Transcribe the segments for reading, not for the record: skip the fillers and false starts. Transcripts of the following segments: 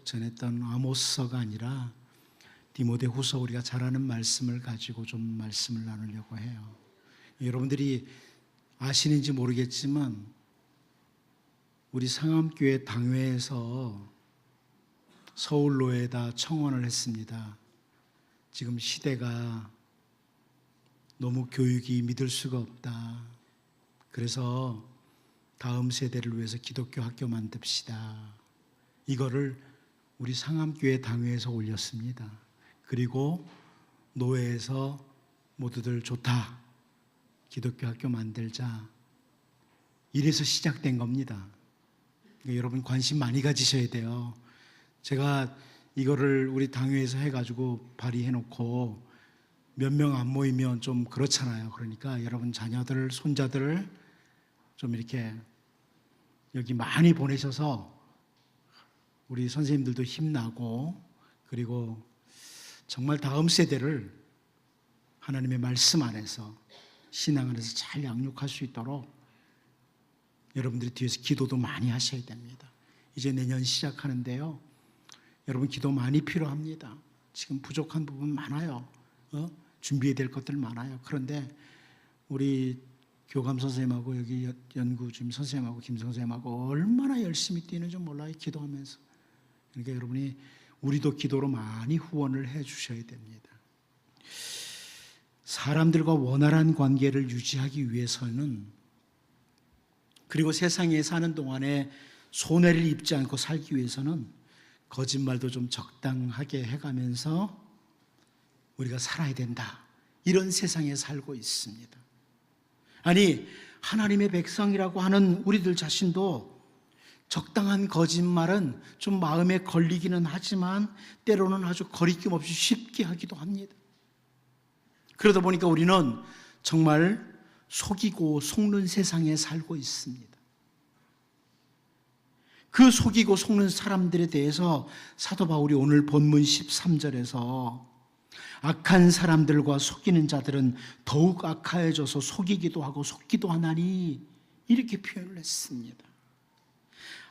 전했던 아모스서가 아니라 디모데후서, 우리가 잘 아는 말씀을 가지고 좀 말씀을 나누려고 해요. 여러분들이 아시는지 모르겠지만 우리 상암교회 당회에서 서울로에다 청원을 했습니다. 지금 시대가 너무 교육이 믿을 수가 없다. 그래서 다음 세대를 위해서 기독교 학교 만듭시다. 이거를 우리 상암교회 당회에서 올렸습니다. 그리고 노회에서 모두들 좋다, 기독교 학교 만들자, 이래서 시작된 겁니다. 그러니까 여러분 관심 많이 가지셔야 돼요. 제가 이거를 우리 당회에서 해가지고 발의해놓고 몇 명 안 모이면 좀 그렇잖아요. 그러니까 여러분 자녀들, 손자들을 좀 이렇게 여기 많이 보내셔서 우리 선생님들도 힘나고, 그리고 정말 다음 세대를 하나님의 말씀 안에서, 신앙 안에서 잘 양육할 수 있도록 여러분들이 뒤에서 기도도 많이 하셔야 됩니다. 이제 내년 시작하는데요, 여러분 기도 많이 필요합니다. 지금 부족한 부분 많아요. 준비해야 될 것들 많아요. 그런데 우리 교감 선생님하고 여기 연구주임 선생님하고 김 선생님하고 얼마나 열심히 뛰는지 몰라요, 기도하면서. 그러니까 여러분이 우리도 기도로 많이 후원을 해 주셔야 됩니다. 사람들과 원활한 관계를 유지하기 위해서는, 그리고 세상에 사는 동안에 손해를 입지 않고 살기 위해서는 거짓말도 좀 적당하게 해가면서 우리가 살아야 된다. 이런 세상에 살고 있습니다. 아니, 하나님의 백성이라고 하는 우리들 자신도 적당한 거짓말은 좀 마음에 걸리기는 하지만 때로는 아주 거리낌 없이 쉽게 하기도 합니다. 그러다 보니까 우리는 정말 속이고 속는 세상에 살고 있습니다. 그 속이고 속는 사람들에 대해서 사도 바울이 오늘 본문 13절에서 악한 사람들과 속이는 자들은 더욱 악하여져서 속이기도 하고 속기도 하나니, 이렇게 표현을 했습니다.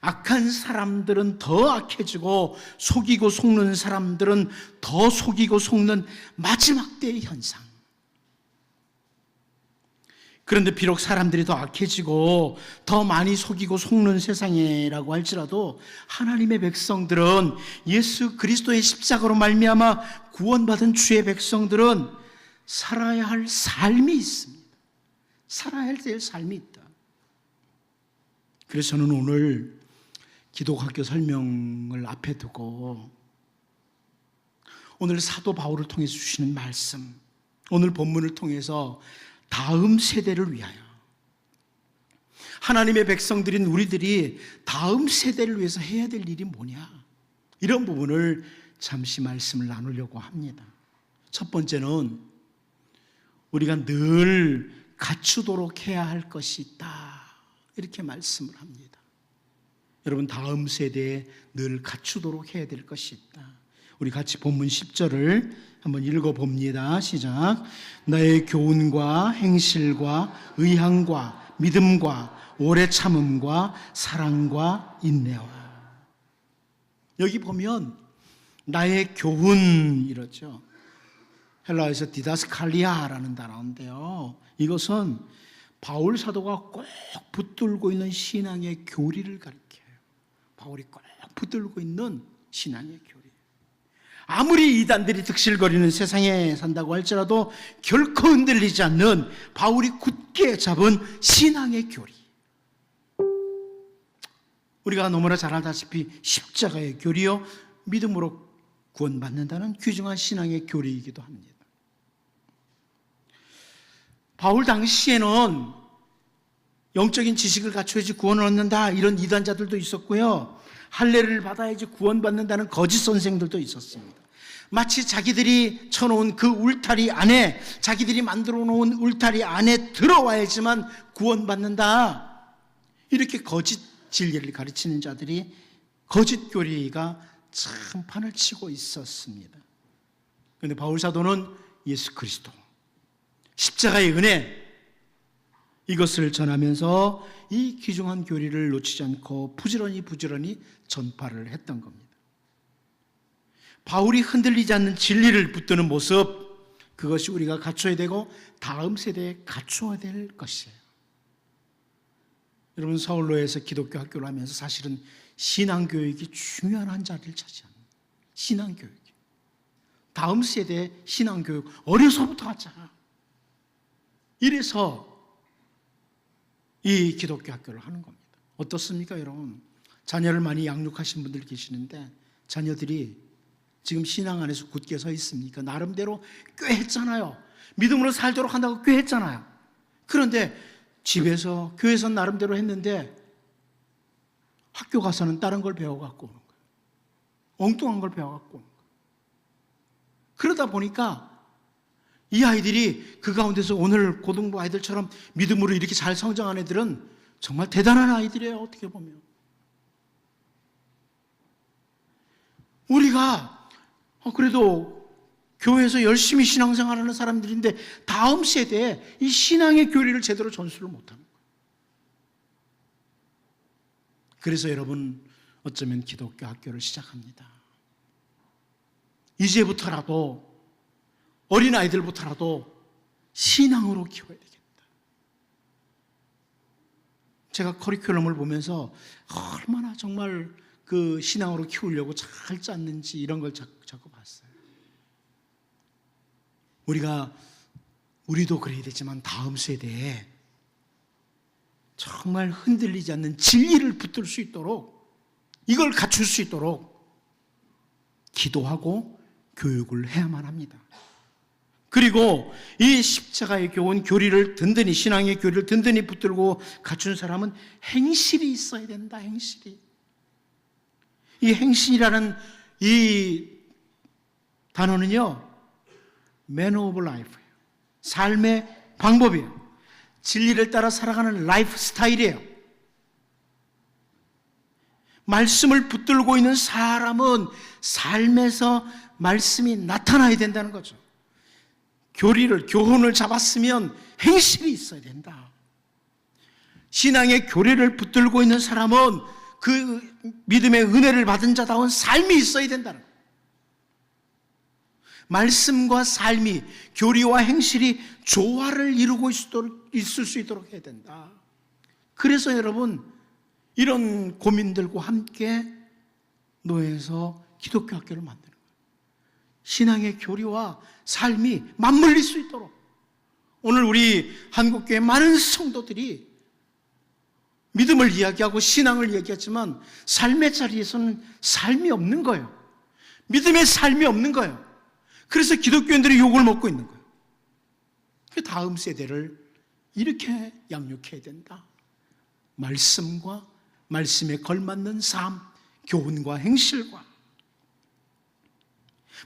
악한 사람들은 더 악해지고 속이고 속는 사람들은 더 속이고 속는 마지막 때의 현상. 그런데 비록 사람들이 더 악해지고 더 많이 속이고 속는 세상이라고 할지라도 하나님의 백성들은, 예수 그리스도의 십자가로 말미암아 구원받은 주의 백성들은 살아야 할 삶이 있습니다. 살아야 될 삶이 있다. 그래서 저는 오늘 기독학교 설명을 앞에 두고 오늘 사도 바울을 통해서 주시는 말씀, 오늘 본문을 통해서 다음 세대를 위하여, 하나님의 백성들인 우리들이 다음 세대를 위해서 해야 될 일이 뭐냐, 이런 부분을 잠시 말씀을 나누려고 합니다. 첫 번째는 우리가 늘 갖추도록 해야 할 것이 있다, 이렇게 말씀을 합니다. 여러분, 다음 세대에 늘 갖추도록 해야 될 것이 있다. 우리 같이 본문 10절을 한번 읽어봅니다. 시작. 너의 교훈과 행실과 의향과 믿음과 오래 참음과 사랑과 인내와. 여기 보면 나의 교훈, 이렇죠. 헬라어에서 디다스칼리아라는 단어인데요, 이것은 바울 사도가 꼭 붙들고 있는 신앙의 교리를 가리켜요. 바울이 꼭 붙들고 있는 신앙의 교리. 아무리 이단들이 득실거리는 세상에 산다고 할지라도 결코 흔들리지 않는 바울이 굳게 잡은 신앙의 교리. 우리가 너무나 잘 알다시피 십자가의 교리요, 믿음으로 구원받는다는 귀중한 신앙의 교리이기도 합니다. 바울 당시에는 영적인 지식을 갖춰야지 구원을 얻는다, 이런 이단자들도 있었고요, 할례를 받아야지 구원받는다는 거짓 선생들도 있었습니다. 마치 자기들이 쳐놓은 그 울타리 안에, 자기들이 만들어 놓은 울타리 안에 들어와야지만 구원받는다, 이렇게 거짓 진리를 가르치는 자들이, 거짓 교리가 참 판을 치고 있었습니다. 그런데 바울 사도는 예수 그리스도, 십자가의 은혜, 이것을 전하면서 이 귀중한 교리를 놓치지 않고 부지런히 전파를 했던 겁니다. 바울이 흔들리지 않는 진리를 붙드는 모습, 그것이 우리가 갖춰야 되고 다음 세대에 갖춰야 될 것이에요. 여러분, 서울로에서 기독교 학교를 하면서 사실은 신앙교육이 중요한 한 자리를 차지합니다. 신앙교육. 다음 세대의 신앙교육, 어려서부터 하자. 이래서 이 기독교 학교를 하는 겁니다. 어떻습니까, 여러분? 자녀를 많이 양육하신 분들 계시는데 자녀들이 지금 신앙 안에서 굳게 서 있습니까? 나름대로 꾀했잖아요. 믿음으로 살도록 한다고 꾀했잖아요. 그런데 집에서, 교회에서 나름대로 했는데 학교 가서는 다른 걸 배워갖고 오는 거예요. 엉뚱한 걸 배워갖고 오는 거예요. 그러다 보니까 이 아이들이 그 가운데서 오늘 고등부 아이들처럼 믿음으로 이렇게 잘 성장한 애들은 정말 대단한 아이들이에요. 어떻게 보면 우리가 그래도 교회에서 열심히 신앙생활하는 사람들인데 다음 세대에 이 신앙의 교리를 제대로 전수를 못하는 거예요. 그래서 여러분, 어쩌면 기독교 학교를 시작합니다. 이제부터라도, 어린아이들부터라도 신앙으로 키워야 되겠다. 제가 커리큘럼을 보면서 얼마나 정말 그 신앙으로 키우려고 잘 짰는지 이런 걸 자꾸 봤어요. 우리도 그래야 되지만 다음 세대에 정말 흔들리지 않는 진리를 붙들 수 있도록, 이걸 갖출 수 있도록 기도하고 교육을 해야만 합니다. 그리고 이 십자가의 교훈, 교리를 든든히, 신앙의 교리를 든든히 붙들고 갖춘 사람은 행실이 있어야 된다. 행실이. 이 행실이라는 이 단어는요, manner of life예요. 삶의 방법이에요. 진리를 따라 살아가는 라이프 스타일이에요. 말씀을 붙들고 있는 사람은 삶에서 말씀이 나타나야 된다는 거죠. 교훈을 잡았으면 행실이 있어야 된다. 신앙의 교리를 붙들고 있는 사람은 그 믿음의 은혜를 받은 자다운 삶이 있어야 된다는 거예요. 말씀과 삶이, 교리와 행실이 조화를 이루고 있을 수 있도록 해야 된다. 그래서 여러분, 이런 고민들과 함께 노예에서 기독교 학교를 만드는 거예요. 신앙의 교리와 삶이 맞물릴 수 있도록. 오늘 우리 한국교회 많은 성도들이 믿음을 이야기하고 신앙을 이야기하지만 삶의 자리에서는 삶이 없는 거예요. 믿음의 삶이 없는 거예요. 그래서 기독교인들이 욕을 먹고 있는 거예요. 그 다음 세대를 이렇게 양육해야 된다. 말씀과 말씀에 걸맞는 삶, 교훈과 행실과.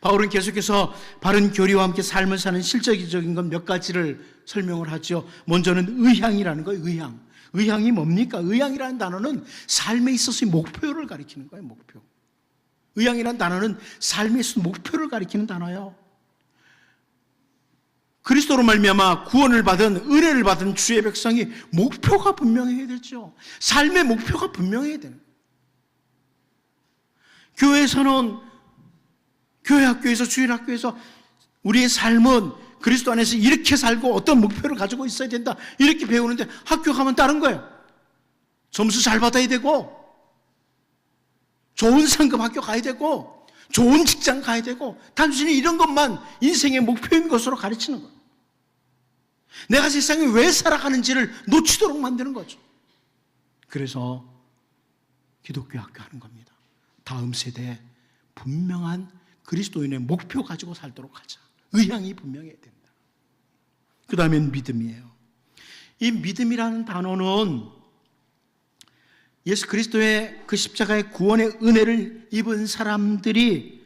바울은 계속해서 바른 교리와 함께 삶을 사는 실제적인 것 몇 가지를 설명을 하죠. 먼저는 의향이라는 거예요. 의향. 의향이 뭡니까? 의향이라는 단어는 삶에 있어서의 목표를 가리키는 거예요. 목표. 의향이라는 단어는 삶에 있어서 목표를 가리키는 단어예요. 그리스도로 말미암아 구원을 받은, 은혜를 받은 주의 백성이 목표가 분명해야 되죠. 삶의 목표가 분명해야 되는 거예요. 교회에서는, 교회 학교에서, 주일학교에서 우리의 삶은 그리스도 안에서 이렇게 살고 어떤 목표를 가지고 있어야 된다, 이렇게 배우는데 학교 가면 다른 거예요. 점수 잘 받아야 되고, 좋은 상급 학교 가야 되고, 좋은 직장 가야 되고, 단순히 이런 것만 인생의 목표인 것으로 가르치는 거예요. 내가 세상에 왜 살아가는지를 놓치도록 만드는 거죠. 그래서 기독교 학교 하는 겁니다. 다음 세대에 분명한 그리스도인의 목표 가지고 살도록 하자. 의향이 분명해야 된다. 그 다음엔 믿음이에요. 이 믿음이라는 단어는 예수 그리스도의 그 십자가의 구원의 은혜를 입은 사람들이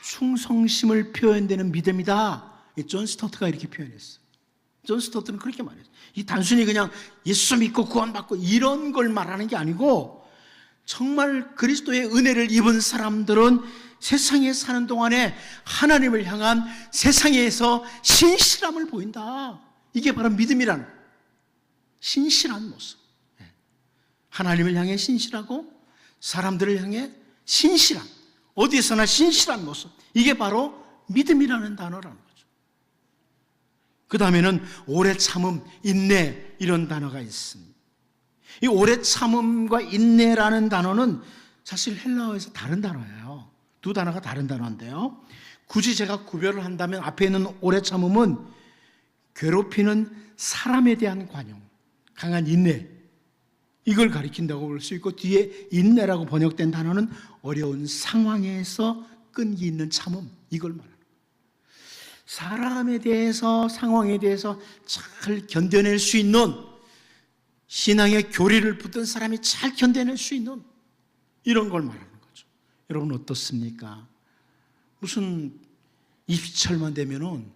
충성심을 표현되는 믿음이다. 존 스토트가 이렇게 표현했어요. 존 스토트는 그렇게 말했어요. 이 단순히 그냥 예수 믿고 구원받고 이런 걸 말하는 게 아니고, 정말 그리스도의 은혜를 입은 사람들은 세상에 사는 동안에 하나님을 향한 세상에서 신실함을 보인다. 이게 바로 믿음이라는 신실한 모습. 하나님을 향해 신실하고 사람들을 향해 신실한, 어디에서나 신실한 모습. 이게 바로 믿음이라는 단어라는 거죠. 그 다음에는 오래 참음, 인내 이런 단어가 있습니다. 이 오래 참음과 인내라는 단어는 사실 헬라어에서 다른 단어예요. 두 단어가 다른 단어인데요. 굳이 제가 구별을 한다면 앞에 있는 오래 참음은 괴롭히는 사람에 대한 관용, 강한 인내, 이걸 가리킨다고 볼 수 있고, 뒤에 인내라고 번역된 단어는 어려운 상황에서 끈기 있는 참음, 이걸 말합니다. 사람에 대해서, 상황에 대해서 잘 견뎌낼 수 있는, 신앙의 교리를 붙든 사람이 잘 견뎌낼 수 있는 이런 걸 말하는 거죠. 여러분 어떻습니까? 무슨 입시철만 되면은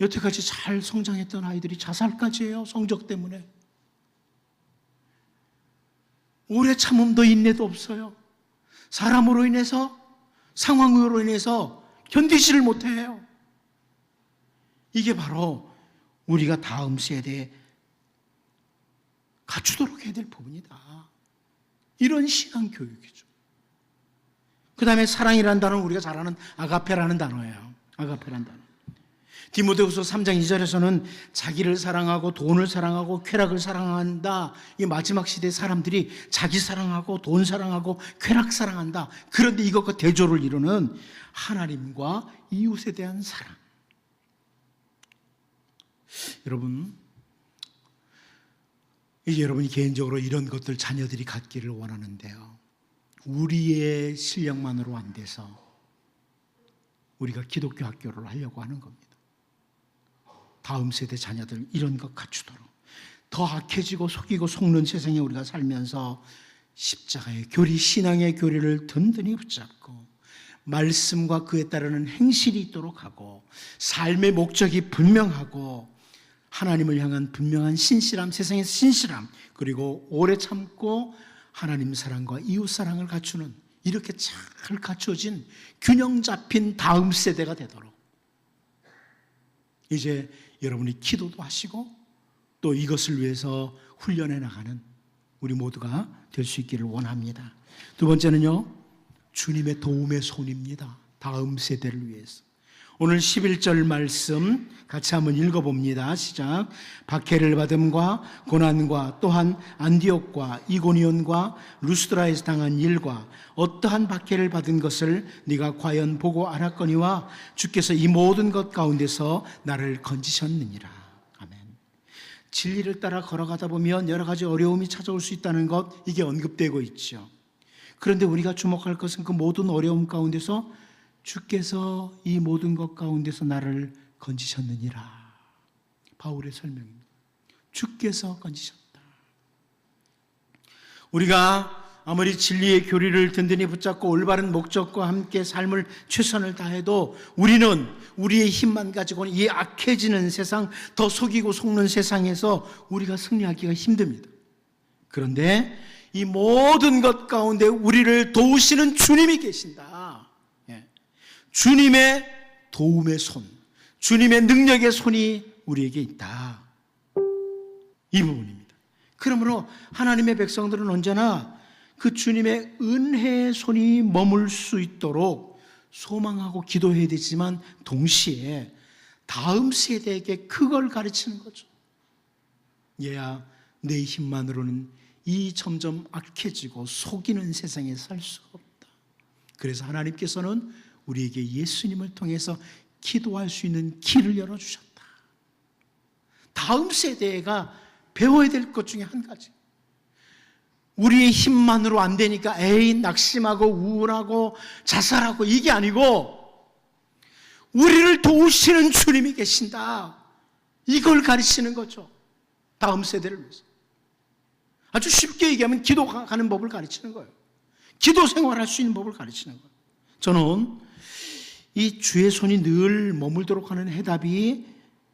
여태까지 잘 성장했던 아이들이 자살까지 해요. 성적 때문에. 오래 참음도 인내도 없어요. 사람으로 인해서, 상황으로 인해서 견디지를 못해요. 이게 바로 우리가 다음 세대에 갖추도록 해야 될 부분이다. 이런 신앙 교육이죠. 그 다음에 사랑이라는 단어는 우리가 잘 아는 아가페라는 단어예요. 아가페라는 단어. 디모데후서 3장 2절에서는 자기를 사랑하고 돈을 사랑하고 쾌락을 사랑한다. 이 마지막 시대 사람들이 자기 사랑하고 돈 사랑하고 쾌락 사랑한다. 그런데 이것과 대조를 이루는 하나님과 이웃에 대한 사랑. 여러분, 이제 여러분이 개인적으로 이런 것들 자녀들이 갖기를 원하는데요. 우리의 실력만으로 안 돼서 우리가 기독교 학교를 하려고 하는 겁니다. 다음 세대 자녀들 이런 것 갖추도록. 더 악해지고 속이고 속는 세상에 우리가 살면서 십자가의 교리, 신앙의 교리를 든든히 붙잡고 말씀과 그에 따르는 행실이 있도록 하고 삶의 목적이 분명하고 하나님을 향한 분명한 신실함, 세상에서 신실함, 그리고 오래 참고 하나님 사랑과 이웃 사랑을 갖추는, 이렇게 잘 갖춰진 균형 잡힌 다음 세대가 되도록 이제 여러분이 기도도 하시고 또 이것을 위해서 훈련해 나가는 우리 모두가 될 수 있기를 원합니다. 두 번째는요, 주님의 도움의 손입니다. 다음 세대를 위해서. 오늘 11절 말씀 같이 한번 읽어봅니다. 시작. 박해를 받음과 고난과 또한 안디옥과 이고니온과 루스드라에서 당한 일과 어떠한 박해를 받은 것을 네가 과연 보고 알았거니와 주께서 이 모든 것 가운데서 나를 건지셨느니라. 아멘. 진리를 따라 걸어가다 보면 여러 가지 어려움이 찾아올 수 있다는 것, 이게 언급되고 있죠. 그런데 우리가 주목할 것은 그 모든 어려움 가운데서 주께서 이 모든 것 가운데서 나를 건지셨느니라. 바울의 설명입니다. 주께서 건지셨다. 우리가 아무리 진리의 교리를 든든히 붙잡고 올바른 목적과 함께 삶을 최선을 다해도 우리는 우리의 힘만 가지고는 이 악해지는 세상, 더 속이고 속는 세상에서 우리가 승리하기가 힘듭니다. 그런데 이 모든 것 가운데 우리를 도우시는 주님이 계신다. 주님의 도움의 손, 주님의 능력의 손이 우리에게 있다. 이 부분입니다. 그러므로 하나님의 백성들은 언제나 그 주님의 은혜의 손이 머물 수 있도록 소망하고 기도해야 되지만 동시에 다음 세대에게 그걸 가르치는 거죠. 얘야, 내 힘만으로는 이 점점 악해지고 속이는 세상에 살 수가 없다. 그래서 하나님께서는 우리에게 예수님을 통해서 기도할 수 있는 길을 열어주셨다. 다음 세대가 배워야 될 것 중에 한 가지. 우리의 힘만으로 안 되니까 낙심하고 우울하고 자살하고 이게 아니고 우리를 도우시는 주님이 계신다. 이걸 가르치는 거죠. 다음 세대를 위해서. 아주 쉽게 얘기하면 기도하는 법을 가르치는 거예요. 기도 생활할 수 있는 법을 가르치는 거예요. 저는 이 주의 손이 늘 머물도록 하는 해답이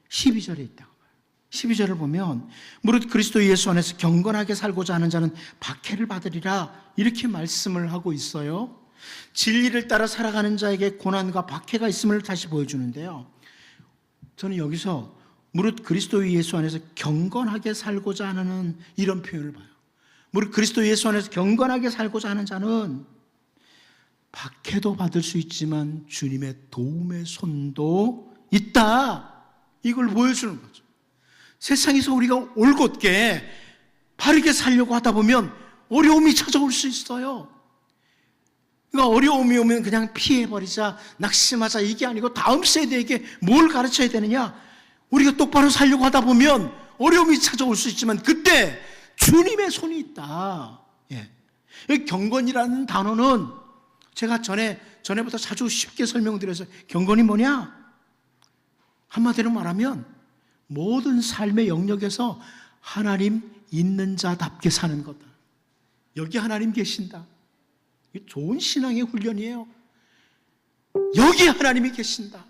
12절에 있다고 봐요. 12절을 보면 무릇 그리스도 예수 안에서 경건하게 살고자 하는 자는 박해를 받으리라, 이렇게 말씀을 하고 있어요. 진리를 따라 살아가는 자에게 고난과 박해가 있음을 다시 보여주는데요. 저는 여기서 무릇 그리스도 예수 안에서 경건하게 살고자 하는 이런 표현을 봐요. 무릇 그리스도 예수 안에서 경건하게 살고자 하는 자는 박해도 받을 수 있지만 주님의 도움의 손도 있다. 이걸 보여주는 거죠. 세상에서 우리가 올곧게 바르게 살려고 하다 보면 어려움이 찾아올 수 있어요. 그러니까 어려움이 오면 그냥 피해버리자, 낙심하자, 이게 아니고 다음 세대에게 뭘 가르쳐야 되느냐? 우리가 똑바로 살려고 하다 보면 어려움이 찾아올 수 있지만 그때 주님의 손이 있다. 예. 경건이라는 단어는 제가 전에부터 자주 쉽게 설명드려서, 경건이 뭐냐? 한마디로 말하면 모든 삶의 영역에서 하나님 있는 자답게 사는 거다. 여기 하나님 계신다. 이게 좋은 신앙의 훈련이에요. 여기 하나님이 계신다.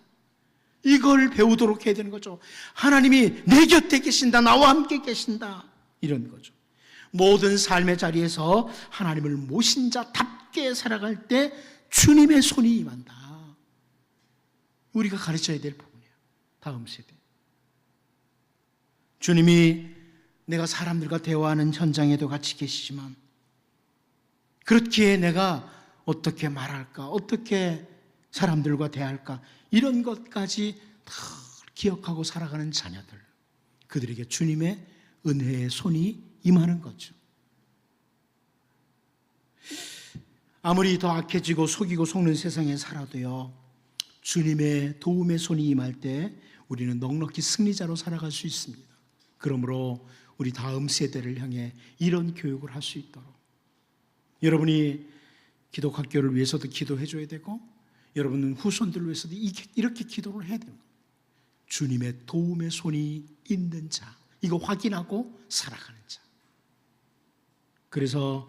이걸 배우도록 해야 되는 거죠. 하나님이 내 곁에 계신다. 나와 함께 계신다. 이런 거죠. 모든 삶의 자리에서 하나님을 모신 자답게 살아갈 때 주님의 손이 임한다. 우리가 가르쳐야 될 부분이에요. 다음 세대. 주님이 내가 사람들과 대화하는 현장에도 같이 계시지만 그렇기에 내가 어떻게 말할까, 어떻게 사람들과 대할까, 이런 것까지 다 기억하고 살아가는 자녀들, 그들에게 주님의 은혜의 손이 임하는 거죠. 아무리 더 악해지고 속이고 속는 세상에 살아도요, 주님의 도움의 손이 임할 때 우리는 넉넉히 승리자로 살아갈 수 있습니다. 그러므로 우리 다음 세대를 향해 이런 교육을 할 수 있도록, 여러분이 기독학교를 위해서도 기도해 줘야 되고 여러분 후손들을 위해서도 이렇게 기도를 해야 됩니다. 주님의 도움의 손이 있는 자, 이거 확인하고 살아가는 자. 그래서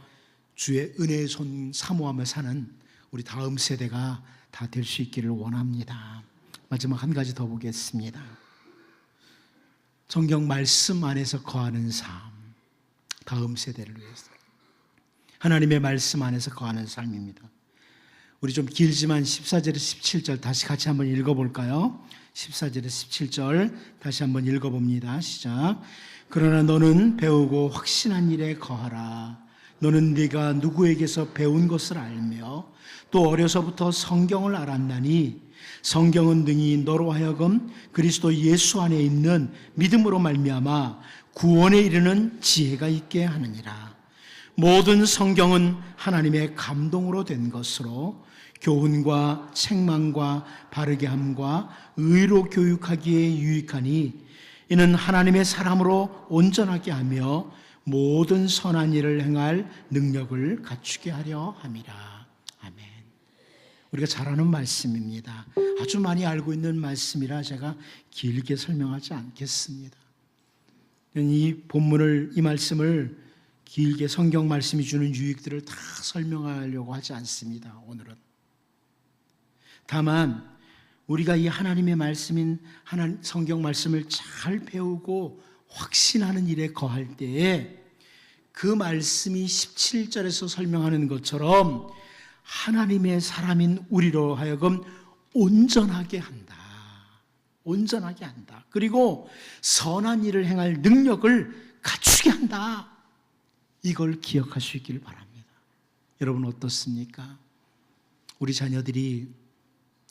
주의 은혜의 손 사모하며 사는 우리 다음 세대가 다 될 수 있기를 원합니다. 마지막 한 가지 더 보겠습니다. 성경 말씀 안에서 거하는 삶, 다음 세대를 위해서 하나님의 말씀 안에서 거하는 삶입니다. 우리 좀 길지만 14절에서 17절 다시 같이 한번 읽어볼까요? 14절에서 17절 다시 한번 읽어봅니다. 시작. 그러나 너는 배우고 확신한 일에 거하라. 너는 네가 누구에게서 배운 것을 알며 또 어려서부터 성경을 알았나니 성경은 능히 너로 하여금 그리스도 예수 안에 있는 믿음으로 말미암아 구원에 이르는 지혜가 있게 하느니라. 모든 성경은 하나님의 감동으로 된 것으로 교훈과 책망과 바르게 함과 의로 교육하기에 유익하니 이는 하나님의 사람으로 온전하게 하며 모든 선한 일을 행할 능력을 갖추게 하려 함이라. 아멘. 우리가 잘 아는 말씀입니다. 아주 많이 알고 있는 말씀이라 제가 길게 설명하지 않겠습니다. 이 본문을, 이 말씀을 길게 성경 말씀이 주는 유익들을 다 설명하려고 하지 않습니다. 오늘은. 다만 우리가 이 하나님의 말씀인 성경 말씀을 잘 배우고 확신하는 일에 거할 때에 그 말씀이 17절에서 설명하는 것처럼 하나님의 사람인 우리로 하여금 온전하게 한다. 온전하게 한다. 그리고 선한 일을 행할 능력을 갖추게 한다. 이걸 기억할 수 있기를 바랍니다. 여러분 어떻습니까? 우리 자녀들이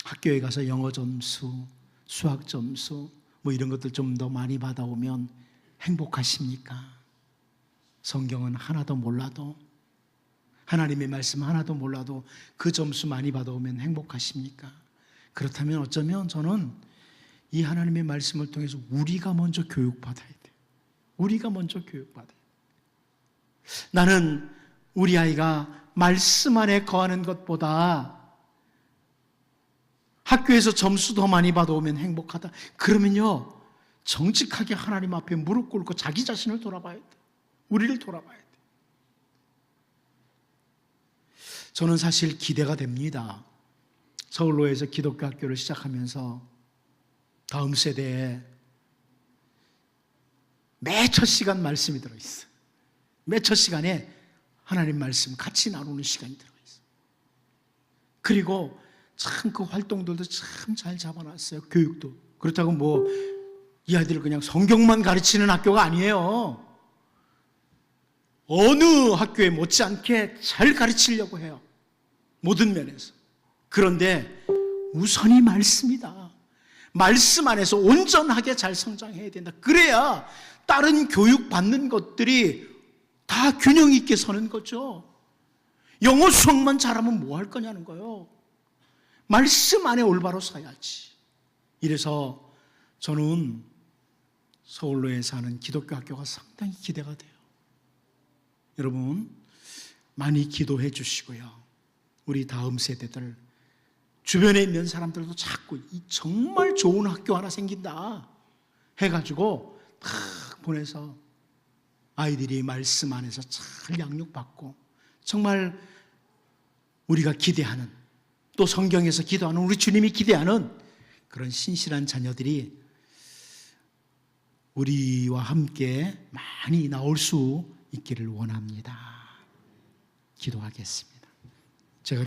학교에 가서 영어 점수, 수학 점수 뭐 이런 것들 좀 더 많이 받아오면 행복하십니까? 성경은 하나도 몰라도, 하나님의 말씀 하나도 몰라도 그 점수 많이 받아오면 행복하십니까? 그렇다면 어쩌면 저는 이 하나님의 말씀을 통해서 우리가 먼저 교육받아야 돼요. 우리가 먼저 교육받아야 돼요. 나는 우리 아이가 말씀 안에 거하는 것보다 학교에서 점수 더 많이 받아오면 행복하다. 그러면요, 정직하게 하나님 앞에 무릎 꿇고 자기 자신을 돌아봐야 돼. 우리를 돌아봐야 돼. 저는 사실 기대가 됩니다. 서울로에서 기독교 학교를 시작하면서 다음 세대에 매 첫 시간 말씀이 들어있어요. 매 첫 시간에 하나님 말씀 같이 나누는 시간이 들어있어요. 그리고 참 그 활동들도 참 잘 잡아놨어요. 교육도. 그렇다고 뭐 이 아이들을 그냥 성경만 가르치는 학교가 아니에요. 어느 학교에 못지않게 잘 가르치려고 해요. 모든 면에서. 그런데 우선이 말씀이다. 말씀 안에서 온전하게 잘 성장해야 된다. 그래야 다른 교육받는 것들이 다 균형 있게 서는 거죠. 영어 수학만 잘하면 뭐 할 거냐는 거예요. 말씀 안에 올바로 서야지. 이래서 저는 서울로에 사는 기독교 학교가 상당히 기대가 돼요. 여러분 많이 기도해 주시고요. 우리 다음 세대들, 주변에 있는 사람들도 자꾸 이 정말 좋은 학교 하나 생긴다 해가지고 탁 보내서 아이들이 말씀 안에서 잘 양육받고 정말 우리가 기대하는, 또 성경에서 기도하는, 우리 주님이 기대하는 그런 신실한 자녀들이 우리와 함께 많이 나올 수 있기를 원합니다. 기도하겠습니다.